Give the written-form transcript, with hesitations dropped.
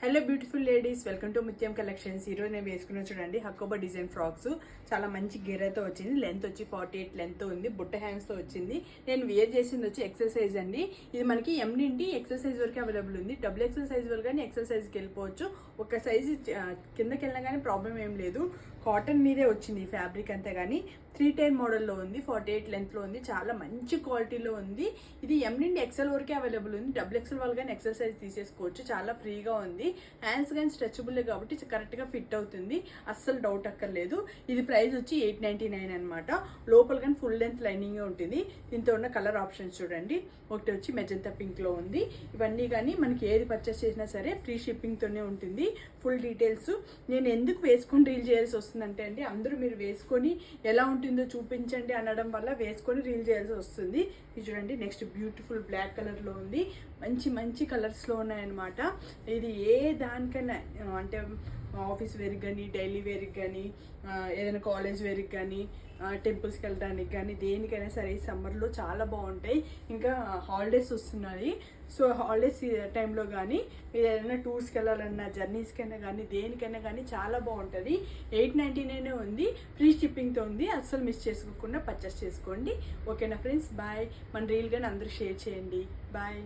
Hello beautiful ladies, welcome to ముత్యం collections. ఈరోజు నేను వేసుకున్న చూడండి హకోబా డిజైన్ ఫ్రాక్స్. చాలా మంచి గెరతో వచ్చింది. లెంత్ వచ్చి 48 లెంత్ ఉంది. బుట్ట హ్యాండ్స్తో వచ్చింది. నేను వేర్ చేసింది వచ్చి ఎక్సర్సైజ్ అండి. ఇది మనకి ఎం నుండి ఎక్సర్సైజ్ వరకు అవైలబుల్ ఉంది. డబుల్ ఎక్సర్సైజ్ వరకు కానీ ఎక్సర్సైజ్కి వెళ్ళిపోవచ్చు. ఒక సైజు కిందకి వెళ్ళినా కానీ ప్రాబ్లం ఏం లేదు. కాటన్ మీదే వచ్చింది ఫ్యాబ్రిక్ అంతే. కానీ 3 టైర్ మోడల్లో ఉంది. 48 లెంత్లో ఉంది. చాలా మంచి క్వాలిటీలో ఉంది. ఇది ఎం నుండి ఎక్సెల్ వరకే అవైలబుల్ ఉంది. డబుల్ ఎక్సెల్ వాళ్ళు కానీ ఎక్సర్సైజ్ తీసేసుకోవచ్చు. చాలా ఫ్రీగా ఉంది. హ్యాండ్స్ కానీ స్ట్రెచబుల్ కాబట్టి కరెక్ట్గా ఫిట్ అవుతుంది. అస్సలు డౌట్ అక్కర్లేదు. ఇది ప్రైస్ వచ్చి 899 అనమాట. లోపల కానీ ఫుల్ లెంత్ లైనింగ్ ఉంటుంది. దీంతో ఉన్న కలర్ ఆప్షన్స్ చూడండి. ఒకటి వచ్చి మెజంతా పింక్లో ఉంది. ఇవన్నీ కానీ మనకి ఏది పర్చేస్ చేసినా సరే ఫ్రీ షిప్పింగ్తోనే ఉంటుంది. ఫుల్ డీటెయిల్స్ నేను ఎందుకు వేసుకొని రీల్ చేయాల్సి వస్తుందంటే అండి, అందరూ మీరు వేసుకొని ఎలా ఉంటుందో చూపించండి అనడం వల్ల వేసుకొని రీల్ చేయాల్సి వస్తుంది. ఇది చూడండి, నెక్స్ట్ బ్యూటిఫుల్ బ్లాక్ కలర్లో ఉంది. మంచి మంచి కలర్స్లో ఉన్నాయన్నమాట. ఇది ఏ దానికైనా అంటే ఆఫీస్ వేర్కి కానీ, డైలీ వేర్కి కానీ, ఏదైనా కాలేజ్ వేర్కి కానీ, టెంపుల్స్కి వెళ్ళడానికి కానీ, దేనికైనా సరే ఈ సమ్మర్లో చాలా బాగుంటాయి. ఇంకా హాలిడేస్ వస్తున్నాయి. సో హాలిడేస్ టైంలో కానీ ఏదైనా టూర్స్కి వెళ్ళాలన్నా, జర్నీస్కైనా కానీ, దేనికైనా కానీ చాలా బాగుంటుంది. 899 ఉంది. ఫ్రీ షిప్పింగ్తో ఉంది. అస్సలు మిస్ చేసుకోకుండా పర్చేస్ చేసుకోండి. ఓకేనా ఫ్రెండ్స్, బాయ్. మన రీల్ కానీ అందరూ షేర్ చేయండి. బాయ్.